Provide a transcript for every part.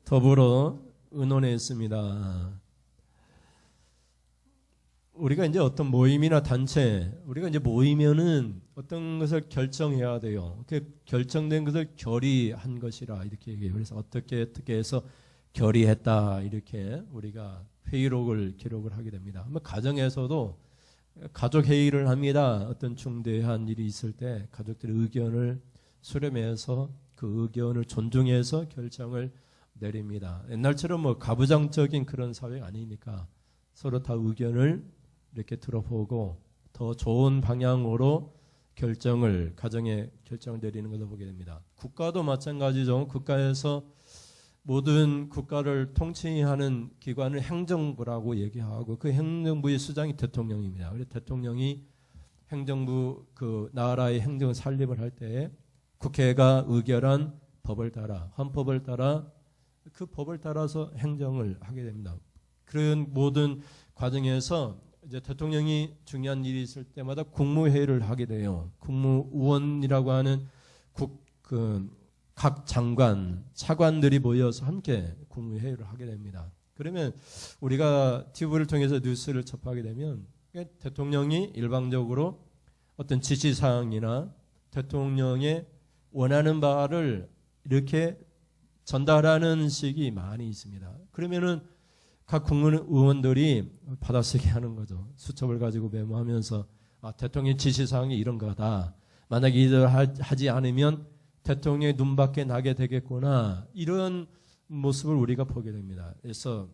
더불어 의논했습니다. 우리가 이제 어떤 모임이나 단체, 우리가 이제 모이면은 어떤 것을 결정해야 돼요. 그 결정된 것을 결의한 것이라 이렇게 얘기해요. 그래서 어떻게 해서 결의했다 이렇게 우리가 회의록을 기록을 하게 됩니다. 가정에서도 가족 회의를 합니다. 어떤 중대한 일이 있을 때 가족들의 의견을 수렴해서 그 의견을 존중해서 결정을 내립니다. 옛날처럼 뭐 가부장적인 그런 사회가 아니니까 서로 다 의견을 이렇게 들어보고 더 좋은 방향으로 가정의 결정을 내리는 것을 보게 됩니다. 국가도 마찬가지죠. 국가에서 모든 국가를 통치하는 기관을 행정부라고 얘기하고 그 행정부의 수장이 대통령입니다. 그래서 대통령이 행정부 그 나라의 행정 살림을 할 때 국회가 의결한 법을 따라 헌법을 따라 그 법을 따라서 행정을 하게 됩니다. 그런 모든 과정에서 이제 대통령이 중요한 일이 있을 때마다 국무회의를 하게 돼요. 국무위원이라고 하는 각 장관, 차관들이 모여서 함께 국무회의를 하게 됩니다. 그러면 우리가 TV를 통해서 뉴스를 접하게 되면 대통령이 일방적으로 어떤 지시사항이나 대통령의 원하는 바를 이렇게 전달하는 식이 많이 있습니다. 그러면은 각 국무의원들이 받아쓰기 하는 거죠. 수첩을 가지고 메모하면서 대통령의 지시사항이 이런 거다. 만약에 이들 하지 않으면 대통령의 눈밖에 나게 되겠구나. 이런 모습을 우리가 보게 됩니다. 그래서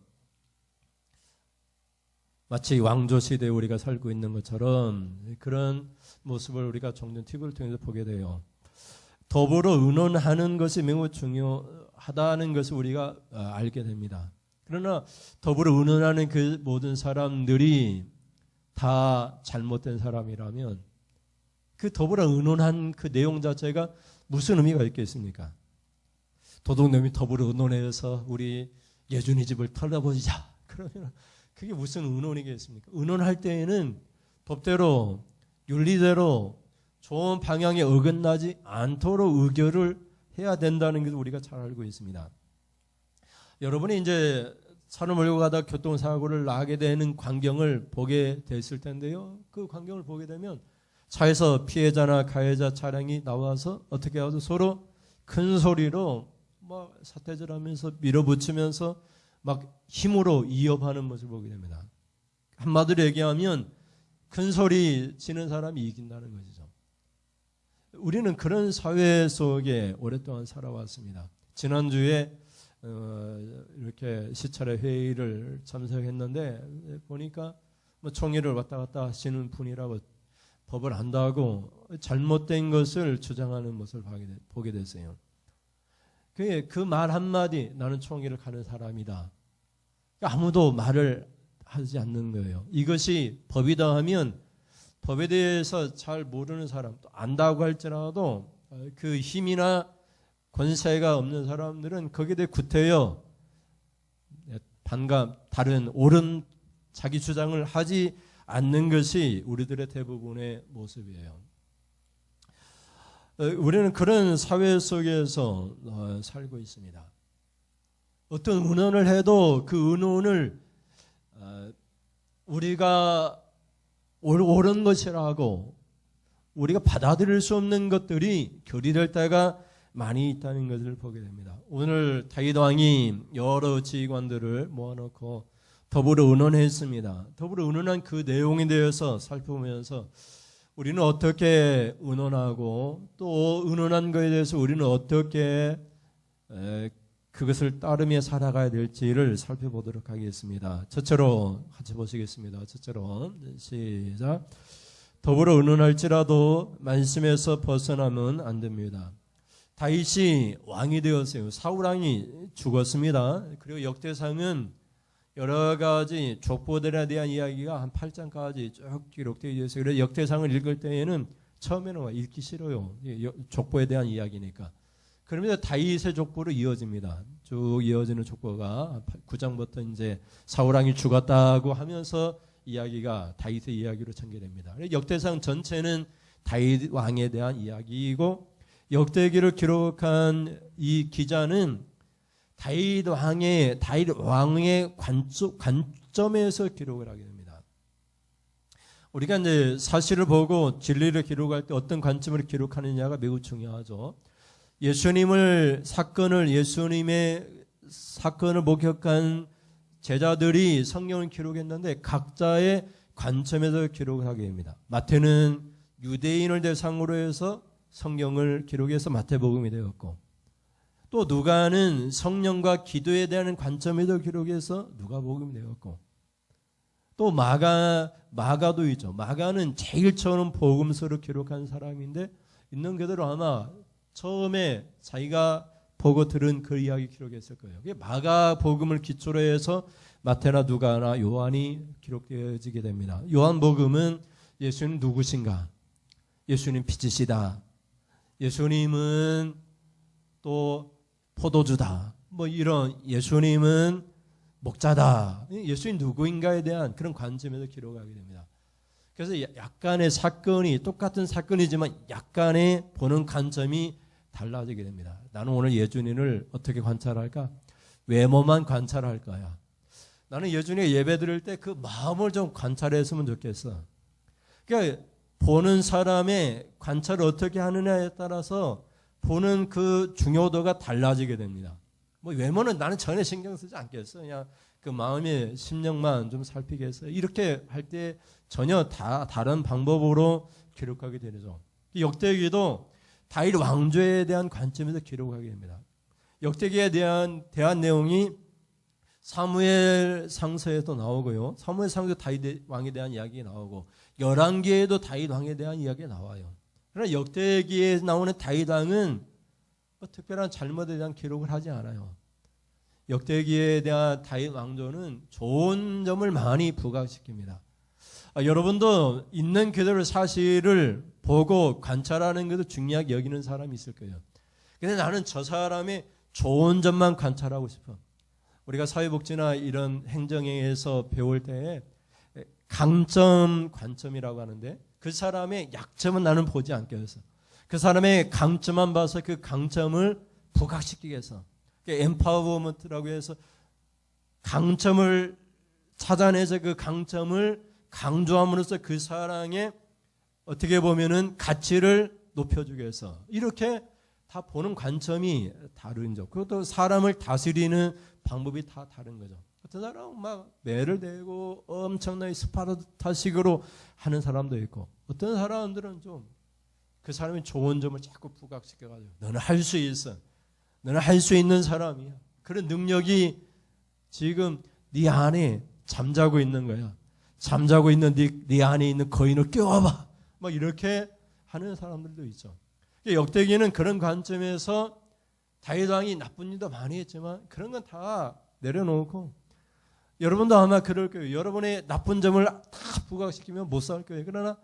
마치 왕조 시대에 우리가 살고 있는 것처럼 그런 모습을 우리가 종종 TV를 통해서 보게 돼요. 더불어 의논하는 것이 매우 중요하다는 것을 우리가 알게 됩니다. 그러나 더불어 의논하는 그 모든 사람들이 다 잘못된 사람이라면 그 더불어 의논한 그 내용 자체가 무슨 의미가 있겠습니까? 도둑놈이 더불어 의논해서 우리 예준이 집을 털어보자. 그러면 그게 무슨 의논이겠습니까? 의논할 때에는 법대로 윤리대로 좋은 방향에 어긋나지 않도록 의결을 해야 된다는 것을 우리가 잘 알고 있습니다. 여러분이 이제 차를 몰고 가다 교통사고를 나게 되는 광경을 보게 됐을 텐데요. 그 광경을 보게 되면 차에서 피해자나 가해자 차량이 나와서 어떻게 하죠? 서로 큰 소리로 막 사태질하면서 밀어붙이면서 막 힘으로 이업하는 모습을 보게 됩니다. 한마디로 얘기하면 큰 소리 치는 사람이 이긴다는 것이죠. 우리는 그런 사회 속에 오랫동안 살아왔습니다. 지난주에 이렇게 시찰의 회의를 참석했는데 보니까 뭐 총리를 왔다 갔다 하시는 분이라고 법을 안다고 잘못된 것을 주장하는 모습을 보게 됐어요. 그 말 한마디 나는 총리를 가는 사람이다. 아무도 말을 하지 않는 거예요. 이것이 법이다 하면 법에 대해서 잘 모르는 사람, 또 안다고 할지라도 그 힘이나 권세가 없는 사람들은 거기에 대해 구태여 다른 옳은 자기 주장을 하지 않는 것이 우리들의 대부분의 모습이에요. 우리는 그런 사회 속에서 살고 있습니다. 어떤 의논을 해도 그 의논을 우리가 옳은 것이라고 우리가 받아들일 수 없는 것들이 결의될 때가 많이 있다는 것을 보게 됩니다. 오늘 다윗 왕이 여러 지휘관들을 모아놓고 더불어 의논했습니다. 더불어 의논한 그 내용에 대해서 살펴보면서 우리는 어떻게 의논하고 또 의논한 것에 대해서 우리는 어떻게 그것을 따르며 살아가야 될지를 살펴보도록 하겠습니다. 첫째로 같이 보시겠습니다. 첫째로 시작. 더불어 의논할지라도 말씀에서 벗어나면 안 됩니다. 다윗이 왕이 되었어요. 사울 왕이 죽었습니다. 그리고 역대상은 여러 가지 족보들에 대한 이야기가 한 8장까지 쭉 기록되어 있어요. 그래서 역대상을 읽을 때에는 처음에는 읽기 싫어요. 족보에 대한 이야기니까. 그러면서 다윗의 족보로 이어집니다. 쭉 이어지는 족보가 9장부터 이제 사울 왕이 죽었다고 하면서 이야기가 다윗의 이야기로 전개됩니다. 역대상 전체는 다윗 왕에 대한 이야기이고 역대기를 기록한 이 기자는 다윗 왕의 관점에서 기록을 하게 됩니다. 우리가 이제 사실을 보고 진리를 기록할 때 어떤 관점으로 기록하느냐가 매우 중요하죠. 예수님의 사건을 목격한 제자들이 성경을 기록했는데 각자의 관점에서 기록을 하게 됩니다. 마태는 유대인을 대상으로 해서 성경을 기록해서 마태복음이 되었고, 또 누가는 성령과 기도에 대한 관점에서 기록해서 누가복음이 되었고, 또 마가도 있죠. 마가는 제일 처음 복음서를 기록한 사람인데 있는 그대로 아마 처음에 자기가 보고 들은 그 이야기 기록했을 거예요. 마가복음을 기초로 해서 마태나 누가나 요한이 기록되어지게 됩니다. 요한복음은 예수님 누구신가? 예수님 빛이시다. 예수님은 또 포도주다. 뭐 이런 예수님은 목자다. 예수님 누구인가에 대한 그런 관점에서 기록하게 됩니다. 그래서 약간의 사건이 똑같은 사건이지만 약간의 보는 관점이 달라지게 됩니다. 나는 오늘 예준이를 어떻게 관찰할까? 외모만 관찰할 거야. 나는 예준이가 예배 드릴 때 그 마음을 좀 관찰했으면 좋겠어. 그러니까 보는 사람의 관찰을 어떻게 하느냐에 따라서 보는 그 중요도가 달라지게 됩니다. 뭐 외모는 나는 전혀 신경 쓰지 않겠어. 그냥 그 마음의 심령만 좀 살피겠어요. 이렇게 할 때 전혀 다른 방법으로 기록하게 되죠. 역대기도 다윗 왕조에 대한 관점에서 기록하게 됩니다. 역대기에 대한 내용이 사무엘 상서에도 나오고요. 사무엘 상서 다윗 왕에 대한 이야기가 나오고 열왕기에도 다윗 왕에 대한 이야기가 나와요. 그러나 역대기에 나오는 다윗 왕은 특별한 잘못에 대한 기록을 하지 않아요. 역대기에 대한 다윗 왕조는 좋은 점을 많이 부각시킵니다. 여러분도 있는 그대로 사실을 보고 관찰하는 것도 중요하게 여기는 사람이 있을 거예요. 근데 나는 저 사람의 좋은 점만 관찰하고 싶어. 우리가 사회복지나 이런 행정에서 배울 때 강점 관점이라고 하는데 그 사람의 약점은 나는 보지 않겠어. 그 사람의 강점만 봐서 그 강점을 부각시키기 위해서 엠파워먼트라고 해서 강점을 찾아내서 그 강점을 강조함으로써 그 사람의 어떻게 보면은 가치를 높여주기 위해서 이렇게 다 보는 관점이 다른 점. 그것도 사람을 다스리는 방법이 다 다른 거죠. 어떤 사람은 막 매를 대고 엄청나게 스파르타식으로 하는 사람도 있고 어떤 사람들은 좀 그 사람의 좋은 점을 자꾸 부각시켜가지고 너는 할 수 있어. 너는 할 수 있는 사람이야. 그런 능력이 지금 네 안에 잠자고 있는 거야. 잠자고 있는 네 안에 있는 거인을 깨워봐. 막 이렇게 하는 사람들도 있죠. 역대기는 그런 관점에서 다윗 왕이 나쁜 일도 많이 했지만 그런 건 다 내려놓고 여러분도 아마 그럴 거예요. 여러분의 나쁜 점을 다 부각시키면 못 살 거예요. 그러나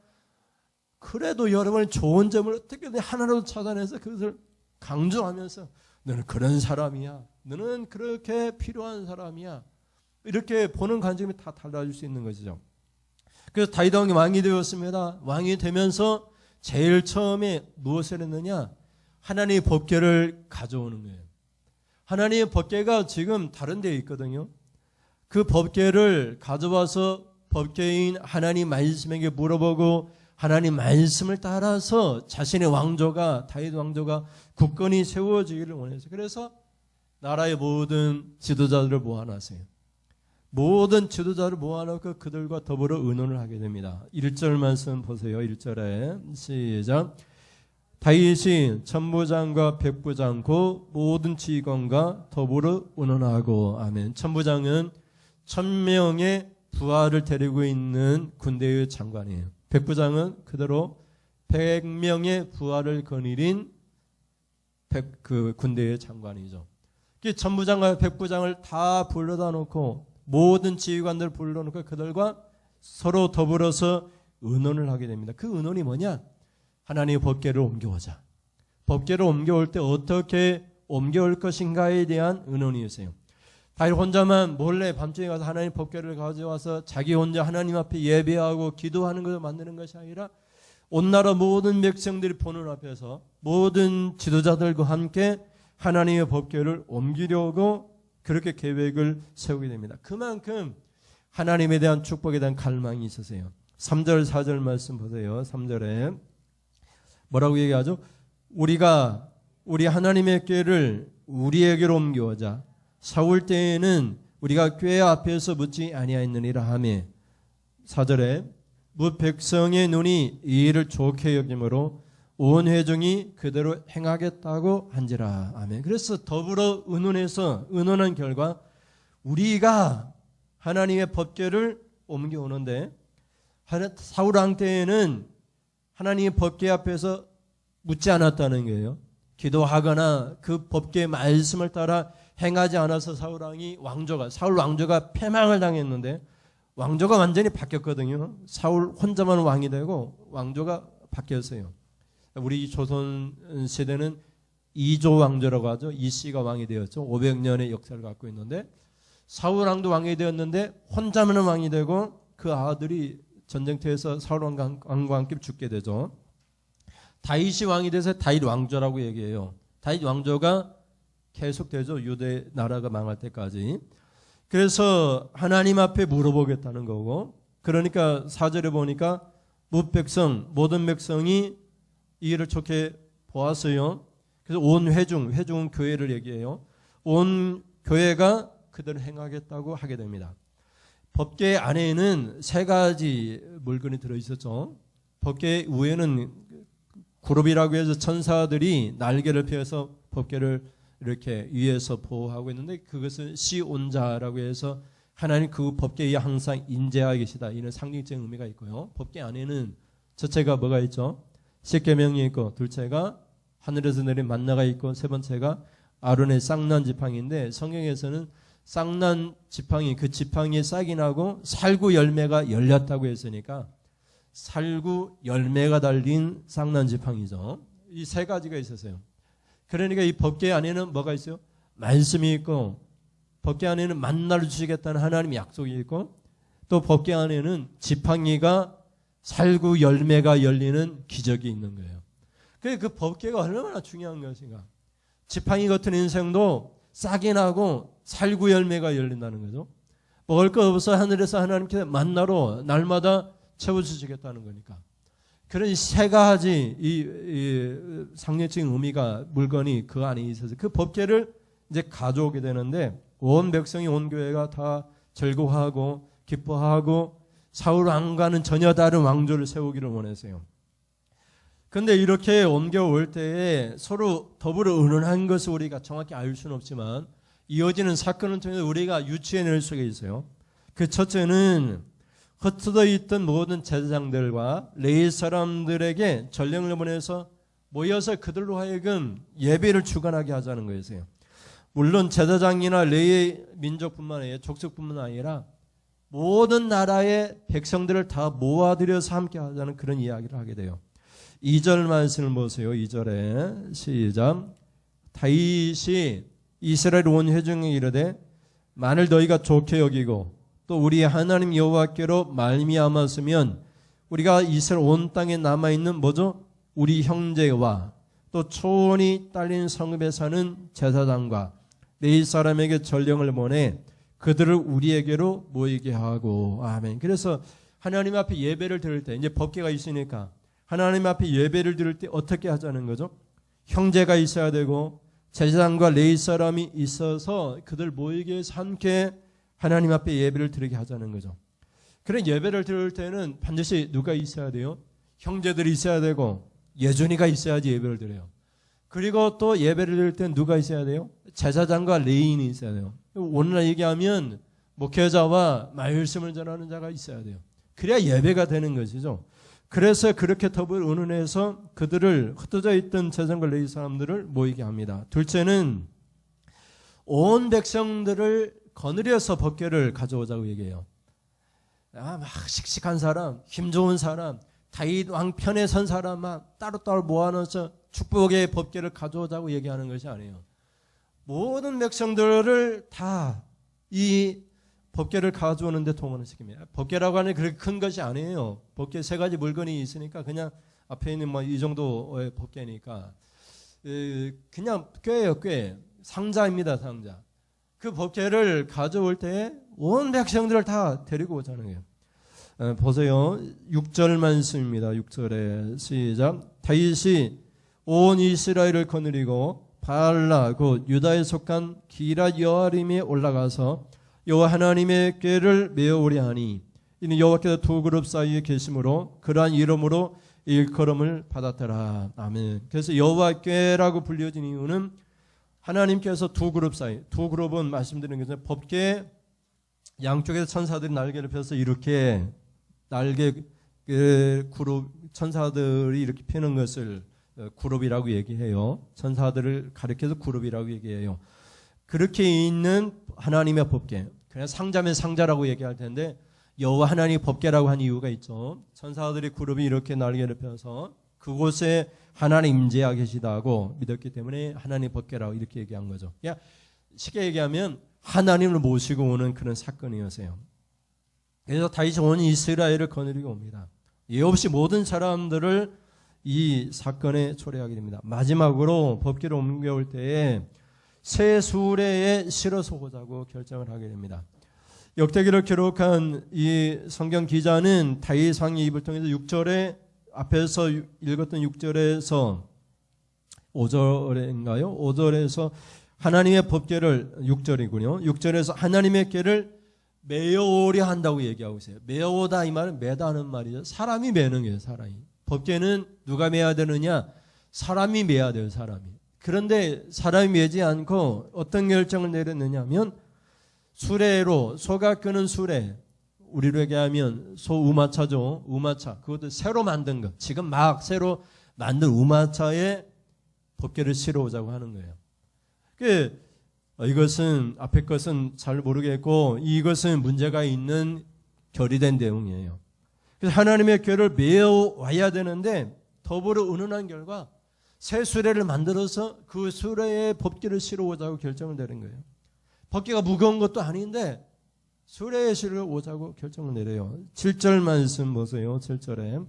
그래도 여러분의 좋은 점을 어떻게든 하나라도 찾아내서 그것을 강조하면서 너는 그런 사람이야. 너는 그렇게 필요한 사람이야. 이렇게 보는 관점이 다 달라질 수 있는 것이죠. 그래서 다윗 왕이 왕이 되었습니다. 왕이 되면서 제일 처음에 무엇을 했느냐? 하나님의 법궤를 가져오는 거예요. 하나님의 법궤가 지금 다른 데에 있거든요. 그 법궤를 가져와서 법궤인 하나님 말씀에게 물어보고 하나님 말씀을 따라서 자신의 왕조가 다윗 왕조가 굳건히 세워지기를 원했어요. 그래서 나라의 모든 지도자들을 모아놨어요. 모든 지도자를 모아놓고 그들과 더불어 의논을 하게 됩니다. 1절 말씀 보세요. 1절에 시작. 다윗이 천부장과 백부장 곧 모든 지휘관과 더불어 의논하고 아멘. 천부장은 1000명의 부하를 데리고 있는 군대의 장관이에요. 백부장은 그대로 100명의 부하를 거느린 그 군대의 장관이죠. 천부장과 백부장을 다 불러다 놓고 모든 지휘관들을 불러놓고 그들과 서로 더불어서 의논을 하게 됩니다. 그 의논이 뭐냐? 하나님의 법궤를 옮겨오자. 법궤를 옮겨올 때 어떻게 옮겨올 것인가에 대한 의논이 있어요. 다윗 혼자만 몰래 밤중에 가서 하나님 법궤를 가져와서 자기 혼자 하나님 앞에 예배하고 기도하는 것을 만드는 것이 아니라 온 나라 모든 백성들이 보는 앞에서 모든 지도자들과 함께 하나님의 법궤를 옮기려고 그렇게 계획을 세우게 됩니다. 그만큼 하나님에 대한 축복에 대한 갈망이 있으세요. 3절 4절 말씀 보세요. 3절에 뭐라고 얘기하죠? 우리가 우리 하나님의 궤를 우리에게로 옮겨오자. 사울 때에는 우리가 궤 앞에서 묻지 아니하였느니라 하며 4절에 무 백성의 눈이 이 일을 좋게 여김으로 온 회중이 그대로 행하겠다고 한지라. 아멘. 그래서 더불어 의논한 결과 우리가 하나님의 법궤를 옮겨오는데 사울 왕 때에는 하나님의 법궤 앞에서 묻지 않았다는 거예요. 기도하거나 그 법궤의 말씀을 따라 행하지 않아서 사울 왕조가 패망을 당했는데 왕조가 완전히 바뀌었거든요. 사울 혼자만 왕이 되고 왕조가 바뀌었어요. 우리 조선 시대는 이조 왕조라고 하죠. 이씨가 왕이 되었죠. 500년의 역사를 갖고 있는데 사울 왕도 왕이 되었는데 혼자만 왕이 되고 그 아들이 전쟁터에서 사울 왕과 함께 죽게 되죠. 다윗이 왕이 돼서 다윗 왕조라고 얘기해요. 다윗 왕조가 계속되죠. 유대 나라가 망할 때까지. 그래서 하나님 앞에 물어보겠다는 거고, 그러니까 4절에 보니까 모든 백성이 이 일을 좋게 보았어요. 그래서 온 회중은 교회를 얘기해요. 온 교회가 그대로 행하겠다고 하게 됩니다. 법궤 안에는 세 가지 물건이 들어있었죠. 법궤 위에는 구룹이라고 해서 천사들이 날개를 펴서 법궤를 이렇게 위에서 보호하고 있는데 그것은 시온자라고 해서 하나님 그 법궤에 항상 인재하고 계시다. 이런 상징적인 의미가 있고요. 법궤 안에는 첫째가 뭐가 있죠? 십계명이 있고, 둘째가 하늘에서 내린 만나가 있고, 세 번째가 아론의 쌍난 지팡이인데 성경에서는 쌍난 지팡이, 그 지팡이에 싹이 나고 살구 열매가 열렸다고 했으니까 살구 열매가 달린 쌍난 지팡이죠. 이 세 가지가 있었어요. 그러니까 이 법궤 안에는 뭐가 있어요? 말씀이 있고, 법궤 안에는 만나를 주시겠다는 하나님의 약속이 있고, 또 법궤 안에는 지팡이가 살구 열매가 열리는 기적이 있는 거예요. 그 법궤가 얼마나 중요한 것인가. 지팡이 같은 인생도 싹이 나고 살구 열매가 열린다는 거죠. 먹을 거 없어 하늘에서 하나님께서 만나로 날마다 채워주시겠다는 거니까. 그런 세 가지 이 상징적인 의미가 물건이 그 안에 있어서 그 법궤를 이제 가져오게 되는데 온 백성이 온 교회가 다 즐거워하고 기뻐하고 사울 왕과는 전혀 다른 왕조를 세우기를 원했어요. 그런데 이렇게 옮겨올 때에 서로 더불어 의논한 것을 우리가 정확히 알 수는 없지만 이어지는 사건을 통해서 우리가 유추해낼 수가 있어요. 그 첫째는 흩어져 있던 모든 제사장들과 레위 사람들에게 전령을 보내서 모여서 그들로 하여금 예배를 주관하게 하자는 거였어요. 물론 제사장이나 레위 민족뿐만 아니라 족속뿐만 아니라 모든 나라의 백성들을 다 모아들여서 함께 하자는 그런 이야기를 하게 돼요. 2절 말씀을 보세요. 2절에 시작. 다윗이 이스라엘 온 회중에게 이르되 만일 너희가 좋게 여기고 또 우리 하나님 여호와께로 말미암았으면 우리가 이스라엘 온 땅에 남아있는 뭐죠? 우리 형제와 또 초원이 딸린 성읍에 사는 제사장과 레위 사람에게 전령을 보내 그들을 우리에게로 모이게 하고. 아멘. 그래서 하나님 앞에 예배를 드릴 때 이제 법궤가 있으니까 하나님 앞에 예배를 드릴 때 어떻게 하자는 거죠? 형제가 있어야 되고 제사장과 레위 사람이 있어서 그들 모이게 해서 함께 하나님 앞에 예배를 드리게 하자는 거죠. 그런 예배를 드릴 때는 반드시 누가 있어야 돼요? 형제들이 있어야 되고 예준이가 있어야지 예배를 드려요. 그리고 또 예배를 드릴 때는 누가 있어야 돼요? 제사장과 레위인이 있어야 돼요. 오늘날 얘기하면 목회자와 말씀을 전하는 자가 있어야 돼요. 그래야 예배가 되는 것이죠. 그래서 그렇게 더불어 의논해서 그들을 흩어져 있던 제사장과 레위 사람들을 모이게 합니다. 둘째는 온 백성들을 거느려서 법궤를 가져오자고 얘기해요. 막 씩씩한 사람, 힘 좋은 사람, 다윗 왕 편에 선 사람만 따로따로 모아놓아서 축복의 법궤를 가져오자고 얘기하는 것이 아니에요. 모든 백성들을 다 이 법궤를 가져오는데 동원을 시킵니다. 법궤라고 하는 그렇게 큰 것이 아니에요. 법궤 세 가지 물건이 있으니까 그냥 앞에 있는 뭐 이 정도의 법궤니까 그냥 꾀예요, 꾀. 상자입니다, 상자. 그 법궤를 가져올 때 온 백성들을 다 데리고 오자는 거예요. 보세요. 6절 말씀입니다. 6절에 시작. 다윗이 온 이스라엘을 거느리고 발라 곧 유다에 속한 기럇 여아림에 올라가서 여호와 하나님의 궤를 메어오려 하니 이는 여호와께서 두 그룹 사이에 계심으로 그러한 이름으로 일컬음을 받았더라. 아멘. 그래서 여호와 궤라고 불려진 이유는 하나님께서 두 그룹 사이, 두 그룹은 말씀드리는 것은 법궤 양쪽에서 천사들이 날개를 펴서 이렇게 날개 그룹 천사들이 이렇게 펴는 것을 그룹이라고 얘기해요. 천사들을 가리켜서 그룹이라고 얘기해요. 그렇게 있는 하나님의 법궤, 그냥 상자면 상자라고 얘기할 텐데 여호와 하나님의 법궤라고 한 이유가 있죠. 천사들의 그룹이 이렇게 날개를 펴서 그곳에 하나님 임재하 계시다고 믿었기 때문에 하나님 법궤라고 이렇게 얘기한 거죠. 그냥 쉽게 얘기하면 하나님을 모시고 오는 그런 사건이었어요. 그래서 다윗이 온 이스라엘을 거느리고 옵니다. 예 없이 모든 사람들을 이 사건에 초래하게 됩니다. 마지막으로 법궤를 옮겨올 때에 새 수레에 실어서 오자고 결정을 하게 됩니다. 역대기를 기록한 이 성경 기자는 다윗 왕의 입을 통해서 6절에 앞에서 읽었던 6절에서 5절인가요? 5절에서 하나님의 법궤를 6절이군요. 6절에서 하나님의 궤를 메어오려 한다고 얘기하고 있어요. 메어오다 이 말은 매다는 말이죠. 사람이 매는 거예요. 사람이. 법궤는 누가 메야 되느냐? 사람이 메야 돼요. 사람이. 그런데 사람이 메지 않고 어떤 결정을 내렸느냐 하면 수레로 소가 끄는 수레, 우리로 얘기하면 소우마차죠. 우마차. 그것도 새로 만든 것. 지금 막 새로 만든 우마차에 법궤를 실어오자고 하는 거예요. 이것은 앞에 것은 잘 모르겠고 이것은 문제가 있는 결의된 내용이에요. 그래서 하나님의 궤를 메어 와야 되는데 더불어 의논한 결과 새 수레를 만들어서 그 수레에 법궤를 실어오자고 결정을 내린 거예요. 법궤가 무거운 것도 아닌데 수레에 실어오자고 결정을 내려요. 7절 말씀 보세요. 7절에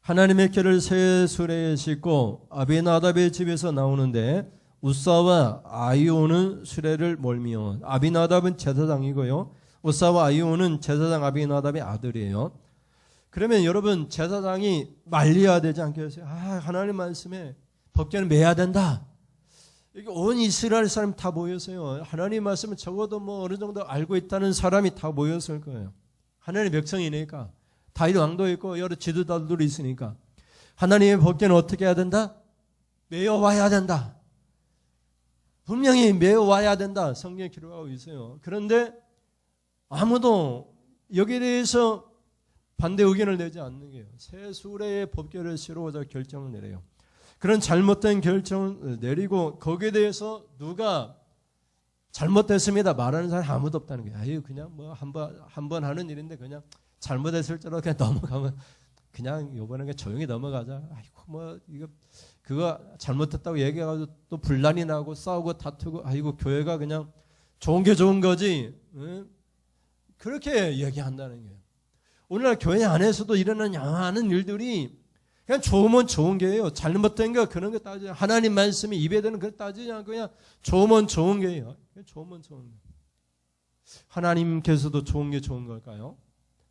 하나님의 궤를 새 수레에 싣고 아비나답의 집에서 나오는데 우사와 아이오는 수레를 몰며 아비나답은 제사장이고요. 우사와 아이오는 제사장 아비나답의 아들이에요. 그러면 여러분 제사장이 말려야 되지 않겠어요? 하나님 말씀에 법궤는 매야 된다. 이게 온 이스라엘 사람이 다 모였어요. 하나님 말씀은 적어도 뭐 어느 정도 알고 있다는 사람이 다 모였을 거예요. 하나님의 백성이니까. 다윗 왕도 있고 여러 지도자들이 있으니까. 하나님의 법궤는 어떻게 해야 된다? 매어 와야 된다. 분명히 매어 와야 된다. 성경에 기록하고 있어요. 그런데 아무도 여기에 대해서 반대 의견을 내지 않는 거예요. 새 수레의 법궤를 실어오자 결정을 내려요. 그런 잘못된 결정을 내리고 거기에 대해서 누가 잘못됐습니다 말하는 사람이 아무도 없다는 거예요. 아유 그냥 뭐 한 번 하는 일인데 그냥 잘못했을 때로 그냥 넘어가면 그냥 이번에 조용히 넘어가자. 아이고 뭐 이거 그거 잘못했다고 얘기해가지고 또 분란이 나고 싸우고 다투고 아이고 교회가 그냥 좋은 게 좋은 거지. 응? 그렇게 얘기한다는 거예요. 오늘날 교회 안에서도 일어나는 많은 일들이 그냥 좋으면 좋은 게예요. 잘못된 거 그런 거 따지지 하나님 말씀이 입에 드는 거 따지지 않고 그냥 좋으면 좋은 게예요. 좋으면 좋은 거. 하나님께서도 좋은 게 좋은 걸까요?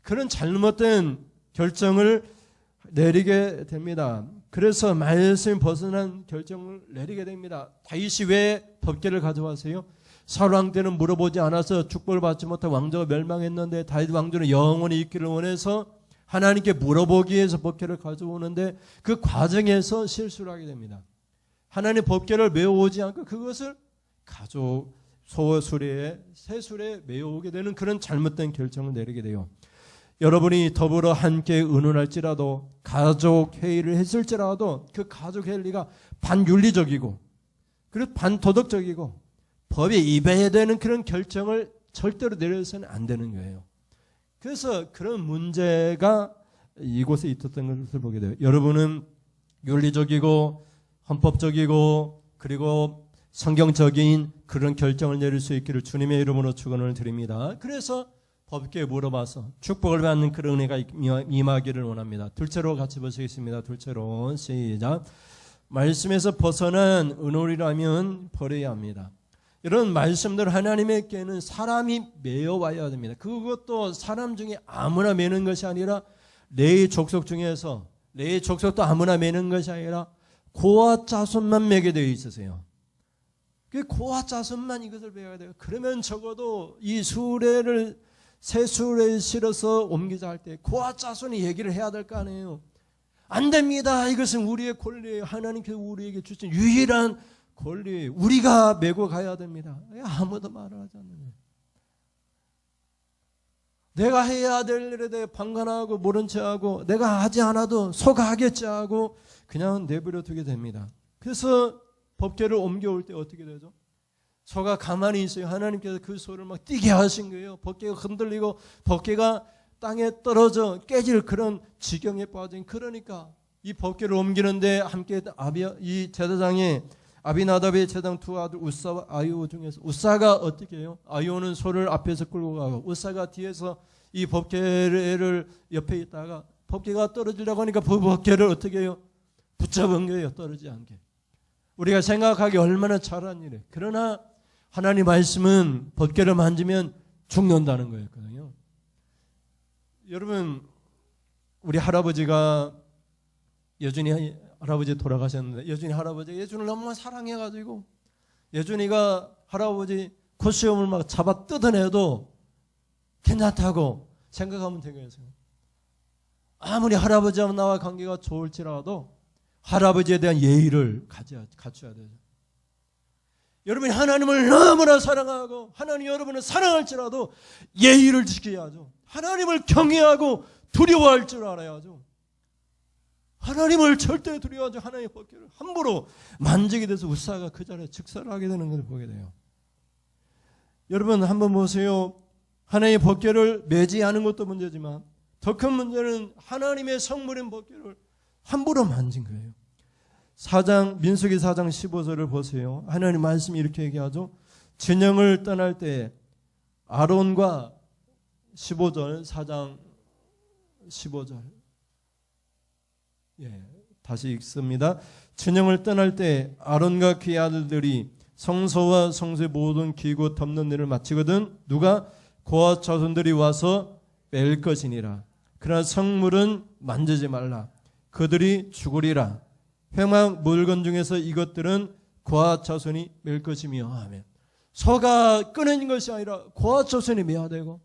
그런 잘못된 결정을 내리게 됩니다. 그래서 말씀 벗어난 결정을 내리게 됩니다. 다윗이 왜 법궤를 가져왔어요? 사울 왕 때는 물어보지 않아서 축복을 받지 못한 왕조가 멸망했는데 다윗 왕조는 영원히 있기를 원해서 하나님께 물어보기 위해서 법궤를 가져오는데 그 과정에서 실수를 하게 됩니다. 하나님 법궤를 메어오지 않고 그것을 가족 소수레에 새 수레에 메어오게 되는 그런 잘못된 결정을 내리게 돼요. 여러분이 더불어 함께 의논할지라도 가족 회의를 했을지라도 그 가족 회의가 반윤리적이고 그리고 반도덕적이고 법에 위배해야 되는 그런 결정을 절대로 내려서는 안 되는 거예요. 그래서 그런 문제가 이곳에 있었던 것을 보게 돼요. 여러분은 윤리적이고 헌법적이고 그리고 성경적인 그런 결정을 내릴 수 있기를 주님의 이름으로 축원을 드립니다. 그래서 법궤에 물어봐서 축복을 받는 그런 은혜가 임하기를 원합니다. 둘째로 같이 보시겠습니다. 둘째로 시작. 말씀에서 벗어난 은오리라면 버려야 합니다. 이런 말씀들 하나님에게는 사람이 매어와야 됩니다. 그것도 사람 중에 아무나 매는 것이 아니라 레위 족속 중에서 레위 족속도 아무나 매는 것이 아니라 고아 자손만 매게 되어 있으세요. 그 고아 자손만 이것을 배워야 돼요. 그러면 적어도 이 수레를 새 수레에 실어서 옮기자 할 때 고아 자손이 얘기를 해야 될 거 아니에요. 안 됩니다. 이것은 우리의 권리예요. 하나님께서 우리에게 주신 유일한 권리, 우리가 메고 가야 됩니다. 아무도 말을 하지 않는 거예요. 내가 해야 될 일에 대해 방관하고 모른 체하고 내가 하지 않아도 소가 하겠지 하고 그냥 내버려 두게 됩니다. 그래서 법궤를 옮겨올 때 어떻게 되죠? 소가 가만히 있어요. 하나님께서 그 소를 막 뛰게 하신 거예요. 법궤가 흔들리고 법궤가 땅에 떨어져 깨질 그런 지경에 빠진. 그러니까 이 법궤를 옮기는데 함께 이 제사장이 아비나답의 제사장 두 아들 우사와 아이오 중에서 우사가 어떻게 해요? 아이오는 소를 앞에서 끌고 가고 우사가 뒤에서 이 법궤를 옆에 있다가 법궤가 떨어지려고 하니까 그 법궤를 어떻게 해요? 붙잡은 거예요. 떨어지지 않게. 우리가 생각하기 얼마나 잘한 일이에요. 그러나 하나님 말씀은 법궤를 만지면 죽는다는 거였거든요. 여러분, 우리 할아버지가 여준이 할아버지 돌아가셨는데 여준이 할아버지 예준을 너무 사랑해가지고 예준이가 할아버지 코수염을 막 잡아 뜯어내도 괜찮다고 생각하면 되겠어요. 아무리 할아버지와 나와 관계가 좋을지라도 할아버지에 대한 예의를 갖춰야 되죠. 여러분이 하나님을 너무나 사랑하고 하나님 여러분을 사랑할지라도 예의를 지켜야죠. 하나님을 경외하고 두려워할 줄 알아야죠. 하나님을 절대 두려워하지 하나님의 법궤를 함부로 만지게 돼서 우사가 그 자리에 즉사하게 되는 것을 보게 돼요. 여러분 한번 보세요. 하나님의 법궤를 매지 않은 것도 문제지만 더 큰 문제는 하나님의 성물인 법궤를 함부로 만진 거예요. 민수기 4장 15절을 보세요. 하나님 말씀이 이렇게 얘기하죠. 진영을 떠날 때 아론과 15절 4장 15절 다시 읽습니다. 진영을 떠날 때 아론과 그의 아들들이 성소와 성소의 모든 기구 덮는 일을 마치거든 누가 고아 자손들이 와서 뺄 것이니라. 그러나 성물은 만지지 말라. 그들이 죽으리라. 회막 물건 중에서 이것들은 고아 자손이 맬 것이며. 아멘. 소가 끊어진 것이 아니라 고아 자손이 매야 되고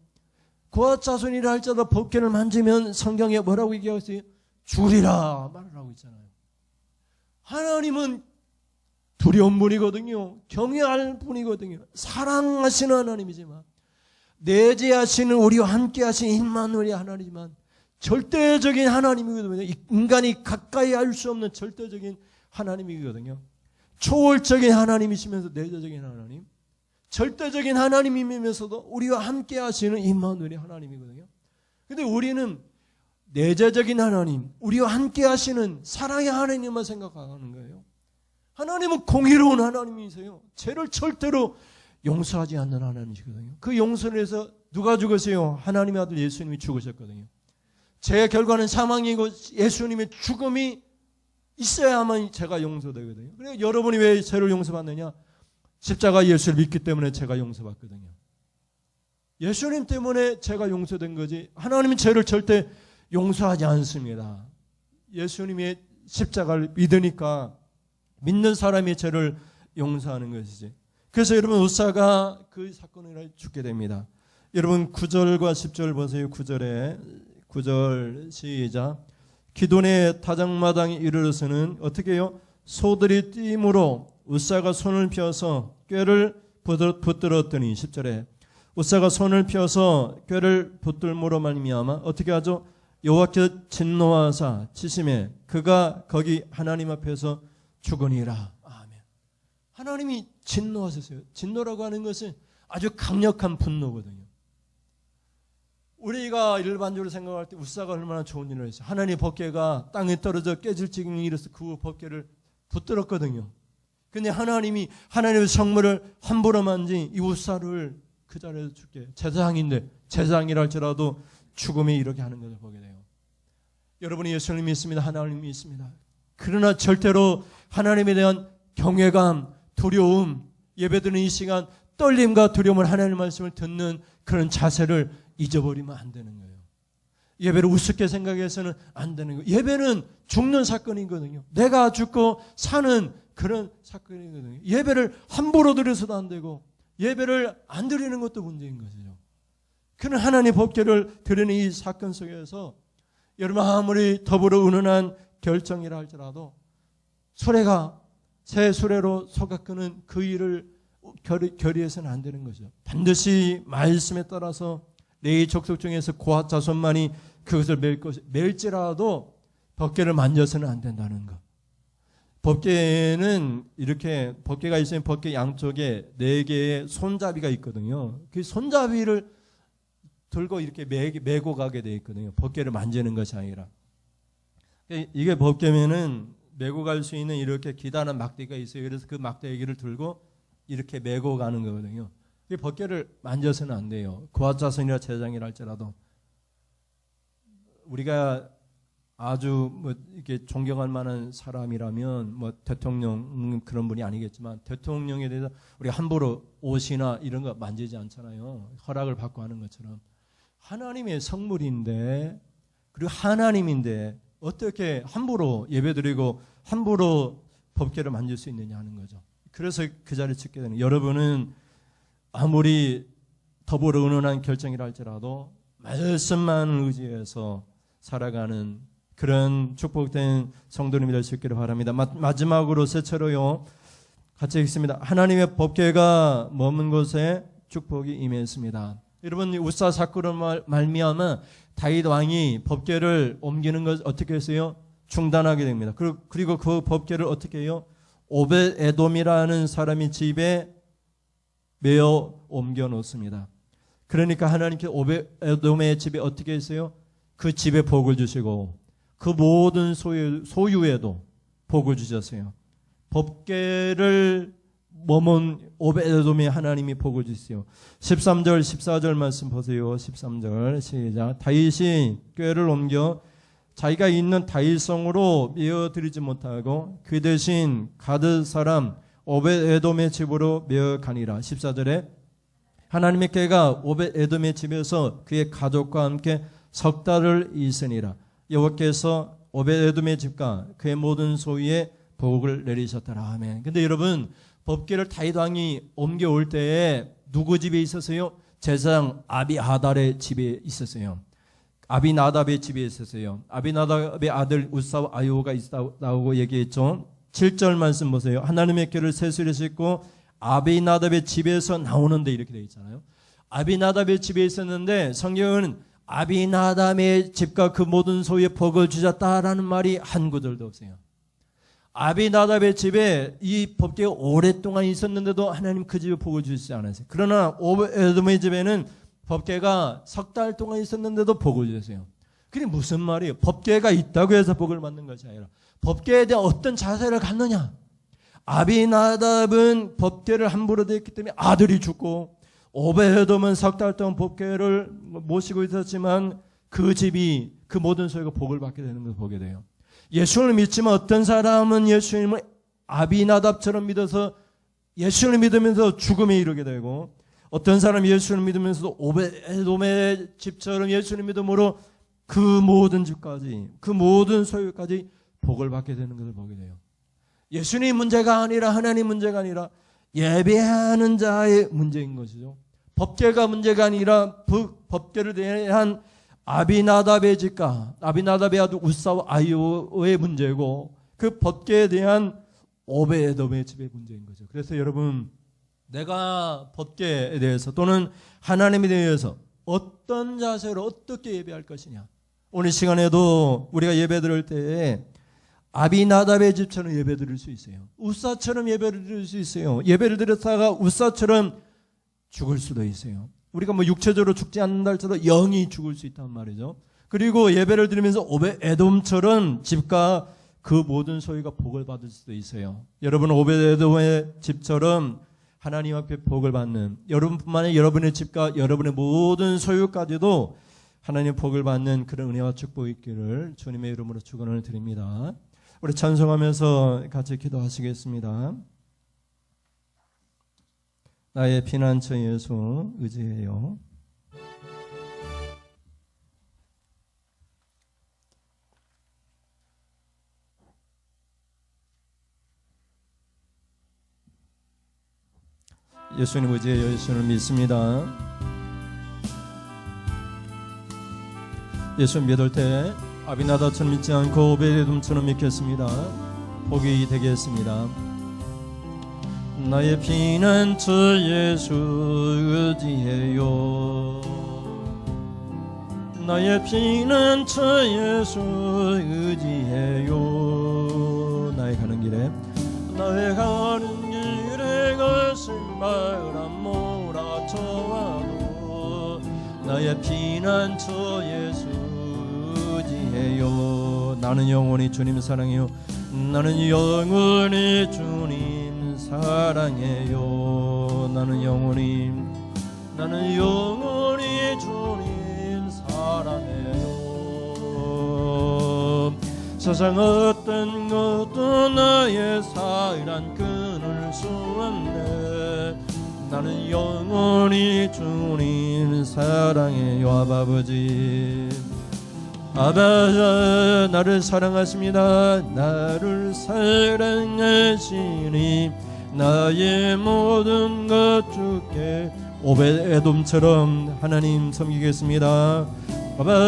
고아 자손이라 할지라도 법궤를 만지면 성경에 뭐라고 얘기하고 죽으리라 말을 하고 있잖아요. 하나님은 두려운 분이거든요. 경외할 분이거든요. 사랑하시는 하나님이지만 내재하시는 우리와 함께 하신 임마누엘의 하나님이지만 절대적인 하나님이거든요. 인간이 가까이 할 수 없는 절대적인 하나님이거든요. 초월적인 하나님이시면서 내재적인 하나님, 절대적인 하나님이면서도 우리와 함께 하시는 임마누엘의 하나님이거든요. 근데 우리는 내재적인 하나님, 우리와 함께 하시는 사랑의 하나님만 생각하는 거예요. 하나님은 공의로운 하나님이세요. 죄를 절대로 용서하지 않는 하나님이시거든요. 그 용서를 해서 누가 죽으세요? 하나님의 아들 예수님이 죽으셨거든요. 죄의 결과는 사망이고 예수님의 죽음이 있어야만 죄가 용서되거든요. 그래서 여러분이 왜 죄를 용서받느냐? 십자가 예수를 믿기 때문에 죄가 용서받거든요. 예수님 때문에 죄가 용서된 거지 하나님은 죄를 절대 용서하지 않습니다. 예수님의 십자가를 믿으니까 믿는 사람이 죄를 용서하는 것이지. 그래서 여러분 우사가 그 사건을 죽게 됩니다. 여러분 9절과 10절 보세요. 9절 시작. 기돈의 타작마당에 이르러서는 어떻게 해요? 소들이 띠므로 우사가 손을 펴서 꾀를 붙들었더니 10절에 우사가 손을 펴서 꾀를 붙들므로 말미암아 어떻게 하죠? 여호와께서 진노하사 치심에 그가 거기 하나님 앞에서 죽으니라. 아멘. 하나님이 진노하셨어요. 진노라고 하는 것은 아주 강력한 분노거든요. 우리가 일반적으로 생각할 때 우사가 얼마나 좋은 일을 했어요. 하나님의 법궤가 땅에 떨어져 깨질 지경에 이르러서 그 법궤를 붙들었거든요. 근데 하나님이 하나님의 성물을 함부로 만진 이 우사를 그 자리에서 죽게. 제사장인데 제사장이라 할지라도 죽음에 이르게 하는 것을 보게 돼요. 여러분이 예수님이 있습니다. 하나님이 있습니다. 그러나 절대로 하나님에 대한 경외감, 두려움, 예배드리는 이 시간 떨림과 두려움을 하나님의 말씀을 듣는 그런 자세를 잊어버리면 안 되는 거예요. 예배를 우습게 생각해서는 안 되는 거예요. 예배는 죽는 사건이거든요. 내가 죽고 사는 그런 사건이거든요. 예배를 함부로 드려서도 안 되고 예배를 안 드리는 것도 문제인 것이죠. 그런 하나님의 법궤를 드리는 이 사건 속에서 여러분 아무리 더불어 은은한 결정이라 할지라도 수레가 새 수레로 소가 끄는 그 일을 결의해서는 안 되는 거죠. 반드시 말씀에 따라서 내 족속 중에서 고아 자손만이 그것을 맬지라도 법궤를 만져서는 안 된다는 것. 법궤는 이렇게 법궤가 있으면 법궤 양쪽에 4개의 손잡이가 있거든요. 그 손잡이를 들고 이렇게 메고 가게 되어 있거든요. 법궤를 만지는 것이 아니라. 이게 법궤면은 메고 갈 수 있는 이렇게 기다란 막대기가 있어요. 그래서 그 막대기를 들고 이렇게 메고 가는 거거든요. 이 법궤를 만져서는 안 돼요. 고아자손이나 제장이라 할지라도 우리가 아주 뭐 이렇게 존경할 만한 사람이라면 뭐 대통령 그런 분이 아니겠지만 대통령에 대해서 우리가 함부로 옷이나 이런 거 만지지 않잖아요. 허락을 받고 하는 것처럼 하나님의 성물인데 그리고 하나님인데 어떻게 함부로 예배드리고 함부로 법궤를 만질 수 있느냐 하는 거죠. 그래서 그 자리에 찍게 되는 여러분은 아무리 더불어 은은한 결정이라 할지라도 말씀만 의지해서 살아가는 그런 축복된 성도님이 될 수 있기를 바랍니다. 마지막으로 셋째로요. 같이 읽습니다. 하나님의 법궤가 머문 곳에 축복이 임했습니다. 여러분 우사 사건으로 말미암아 다윗 왕이 법궤를 옮기는 것 어떻게 했어요? 중단하게 됩니다. 그리고 그 법궤를 어떻게 해요? 오벳에돔이라는 사람이 집에 메어 옮겨 놓습니다. 그러니까 하나님께서 오벳에돔의 집에 어떻게 했어요? 그 집에 복을 주시고 그 모든 소유에도 복을 주셨어요. 법궤를 머문 오벳에돔에 하나님이 복을 주세요. 13절 14절 말씀 보세요. 13절 시작. 다윗이 궤를 옮겨 자기가 있는 다윗성으로 메어드리지 못하고 그 대신 가드 사람 오벳에돔의 집으로 메어가니라. 14절에 하나님의 궤가 오벳에돔의 집에서 그의 가족과 함께 석 달을 있으니라. 여호와께서 오벳에돔의 집과 그의 모든 소유에 복을 내리셨더라. 아멘. 근데 여러분 법궤를 다윗 왕이 옮겨올 때에 누구 집에 있었어요? 제사장 아비아달의 집에 있었어요. 아비나답의 집에 있었어요. 아비나답의 아들 우사와 아요가 나오고 얘기했죠. 7절 말씀 보세요. 하나님의 궤를 세수를 싣고 아비나답의 집에서 나오는데 이렇게 되어 있잖아요. 아비나답의 집에 있었는데 성경은 아비나답의 집과 그 모든 소유에 복을 주셨다라는 말이 한 구절도 없어요. 아비나답의 집에 이 법궤가 오랫동안 있었는데도 하나님 그 집에 복을 주시지 않았어요. 그러나 오벳에돔의 집에는 법궤가 석 달 동안 있었는데도 복을 주셨어요. 그게 무슨 말이에요? 법궤가 있다고 해서 복을 받는 것이 아니라 법궤에 대한 어떤 자세를 갖느냐. 아비나답은 법궤를 함부로 대했기 때문에 아들이 죽고 오벳에돔은 석 달 동안 법궤를 모시고 있었지만 그 집이 그 모든 소유가 복을 받게 되는 것을 보게 돼요. 예수를 믿지만 어떤 사람은 예수님을 아비나답처럼 믿어서 예수를 믿으면서 죽음에 이르게 되고 어떤 사람은 예수를 믿으면서도 오벳에돔의 집처럼 예수를 믿음으로 그 모든 집까지 그 모든 소유까지 복을 받게 되는 것을 보게 돼요. 예수님 문제가 아니라 하나님 문제가 아니라 예배하는 자의 문제인 것이죠. 법궤가 문제가 아니라 법궤를 대한 아비나답의 집과 아비나답의 아들 우사와 아이오의 문제고 그 법궤에 대한 오벳에돔의 집의 문제인 거죠. 그래서 여러분 내가 법궤에 대해서 또는 하나님에 대해서 어떤 자세로 어떻게 예배할 것이냐. 오늘 시간에도 우리가 예배 드릴 때에 아비나답의 집처럼 예배 드릴 수 있어요. 우사처럼 예배를 드릴 수 있어요. 예배를 드렸다가 우사처럼 죽을 수도 있어요. 우리가 뭐 육체적으로 죽지 않는다 할지라도 영이 죽을 수 있단 말이죠. 그리고 예배를 드리면서 오벳에돔처럼 집과 그 모든 소유가 복을 받을 수도 있어요. 여러분 오벳에돔의 집처럼 하나님 앞에 복을 받는 여러분뿐만 아니라 여러분의 집과 여러분의 모든 소유까지도 하나님 복을 받는 그런 은혜와 축복이 있기를 주님의 이름으로 축원을 드립니다. 우리 찬송하면서 같이 기도하시겠습니다. 나의 피난처 예수 의지해요. 예수님 의지해요. 예수를 믿습니다. 예수 믿을 때 아비나답처럼 믿지 않고 오베데돔처럼 믿겠습니다. 복이 되겠습니다. 나의 피난처 예수 의지해요. 나의 피난처 예수 의지해요. 나의 가는 길에 나의 가는 길에 거센 바람 몰아쳐와도 나의 피난처 예수 의지해요. 나는 영원히 주님 사랑해요. 나는 영원히 주님 사랑해요. 나는 영원히 주님 사랑해요. 세상 어떤 것도 나의 사랑 끊을 수 없네. 나는 영원히 주님 사랑해요. 아버지 아바 나를 사랑하십니다. 나를 사랑하시니 나의 모든 것 주께 오베에돔처럼 하나님 섬기겠습니다. 아버지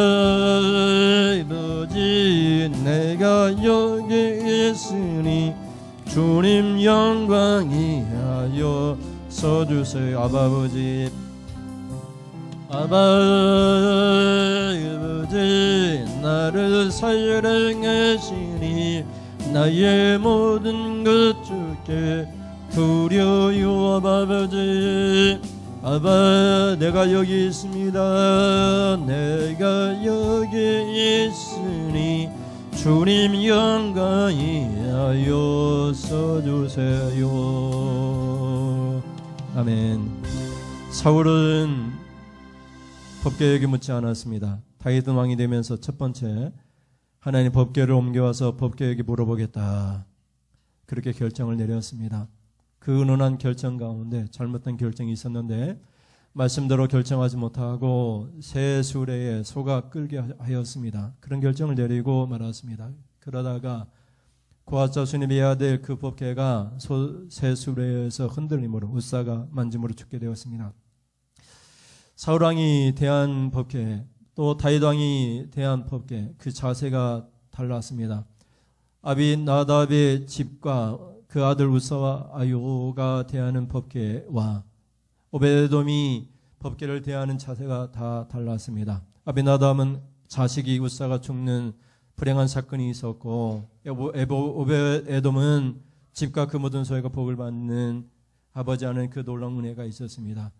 내가 여기 있으니 주님 영광이 하여 써주세요. 아버지 나를 사랑하시니 나의 모든 것 주께 드려요. 아버지 내가 여기 있습니다. 내가 여기 있으니 주님 영광이 하여 써주세요. 아멘. 사울은 법궤에게 묻지 않았습니다. 다윗 왕이 되면서 첫 번째 하나님 법궤를 옮겨와서 법궤에게 물어보겠다. 그렇게 결정을 내렸습니다. 그 은은한 결정 가운데 잘못된 결정이 있었는데 말씀대로 결정하지 못하고 새 수레에 소가 끌게 하였습니다. 그런 결정을 내리고 말았습니다. 그러다가 고앗 자손이 메어야 될 그 법궤가 새 수레에서 흔들림으로 우사가 만짐으로 죽게 되었습니다. 사울 왕이 대한 법궤 또 다윗 왕이 대한 법궤 그 자세가 달랐습니다. 아비나답의 집과 그 아들 우사와 아요가 대하는 법궤와 오베데돔이 법궤를 대하는 자세가 다 달랐습니다. 아비나답은 자식이 우사가 죽는 불행한 사건이 있었고 오베데돔은 집과 그 모든 소유가 복을 받는 아버지 하는 그 놀라운 은혜가 있었습니다.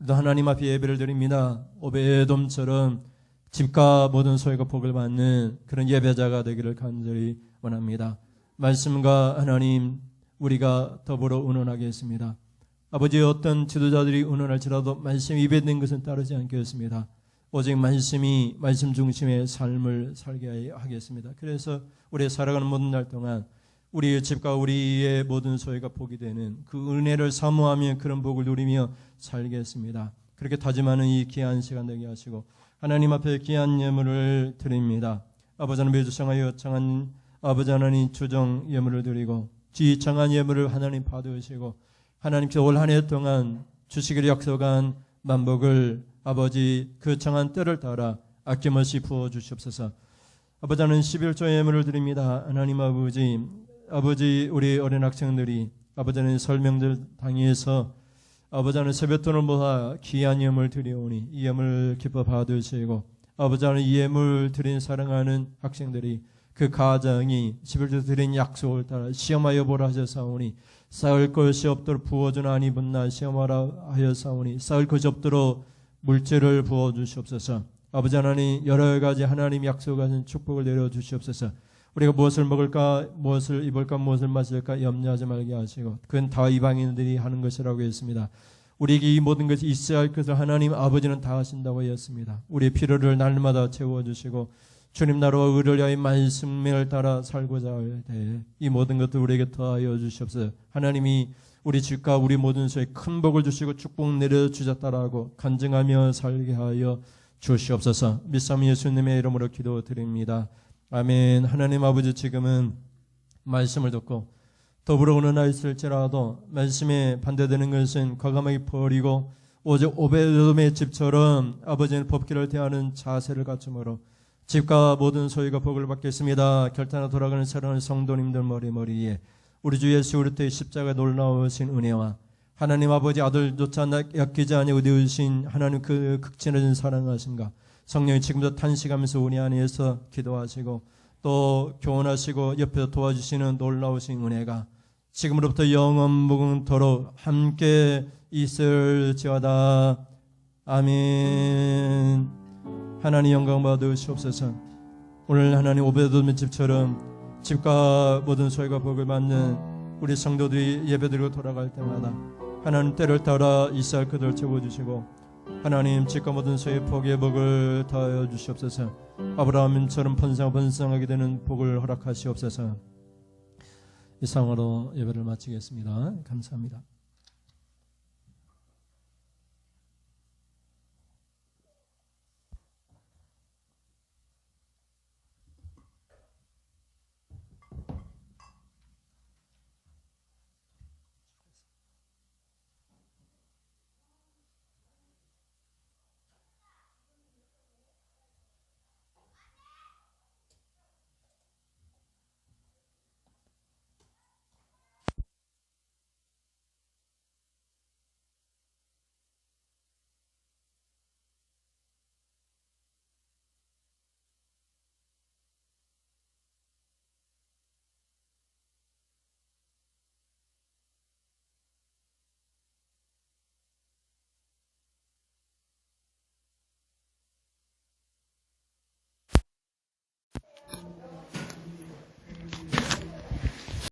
또 하나님 앞에 예배를 드립니다. 오베데돔처럼 집과 모든 소유가 복을 받는 그런 예배자가 되기를 간절히 원합니다. 말씀과 하나님 우리가 더불어 의논하겠습니다. 아버지 어떤 지도자들이 의논할지라도 말씀 입에 든 것은 따르지 않겠습니다. 오직 말씀 중심의 삶을 살게 하겠습니다. 그래서 우리 살아가는 모든 날 동안 우리의 집과 우리의 모든 소유가 복이 되는 그 은혜를 사모하며 그런 복을 누리며 살겠습니다. 그렇게 다짐하는 이 귀한 시간 되게 하시고 하나님 앞에 귀한 예물을 드립니다. 아버지 하나님 매주 청하여 청한 아버지 하나님 주정 예물을 드리고 지청한 예물을 하나님 받으시고 하나님께서 올 한 해 동안 주시기를 약속한 만복을 아버지 그 청한 때를 따라 아낌없이 부어주시옵소서. 아버지 하나님 11조 예물을 드립니다. 하나님 아버지 우리 어린 학생들이 아버지 하나님 설명들 당해서 아버지 하나님 세뱃돈을 모아 귀한 예물 드리오니 이 예물 기뻐 받으시고 아버지 하나님 이 예물 드린 사랑하는 학생들이 그 가정이 11조 드린 약속을 따라 시험하여 보라 하셨사오니 쌓을 것이 없도록 부어주는 아니 분나 시험하라 하였사오니 쌓을 것이 없도록 물질을 부어주시옵소서. 아버지 하나님 여러 가지 하나님 약속하신 축복을 내려주시옵소서. 우리가 무엇을 먹을까 무엇을 입을까 무엇을 마실까 염려하지 말게 하시고 그건 다 이방인들이 하는 것이라고 했습니다. 우리에게 이 모든 것이 있어야 할 것을 하나님 아버지는 다 하신다고 하였습니다. 우리의 필요를 날마다 채워주시고 주님 나라와 의를 위하여 말씀을 따라 살고자 할 때 이 모든 것들 우리에게 더하여 주시옵소서. 하나님이 우리 집과 우리 모든 소에 큰 복을 주시고 축복 내려주셨다라고 간증하며 살게 하여 주시옵소서. 믿사오니 예수님의 이름으로 기도드립니다. 아멘. 하나님 아버지, 지금은 말씀을 듣고 더불어 오는 날 있을지라도 말씀에 반대되는 것은 과감하게 버리고 오직 오베돔의 집처럼 아버지는 법기를 대하는 자세를 갖춤으로 집과 모든 소유가 복을 받겠습니다. 결단하여 돌아가는 사랑하는 성도님들 머리머리에 우리 주 예수 그리스도의 십자가의 놀라우신 은혜와 하나님 아버지 아들조차 약기지 아니하고 의되으신 하나님 그 극진하신 사랑하심과 성령이 지금도 탄식하면서 우리 안에서 기도하시고 또 교훈하시고 옆에서 도와주시는 놀라우신 은혜가 지금으로부터 영원무궁토록 함께 있을지어다. 아멘. 하나님 영광 받으시옵소서. 오늘 하나님 오베돔의 집처럼 집과 모든 소유가 복을 받는 우리 성도들이 예배드리고 돌아갈 때마다 하나님 때를 따라 이스라엘 그들을 채워주시고 하나님 집과 모든 소유의 복의 복을 더하여 주시옵소서. 아브라함처럼 번성하게 되는 복을 허락하시옵소서. 이상으로 예배를 마치겠습니다. 감사합니다.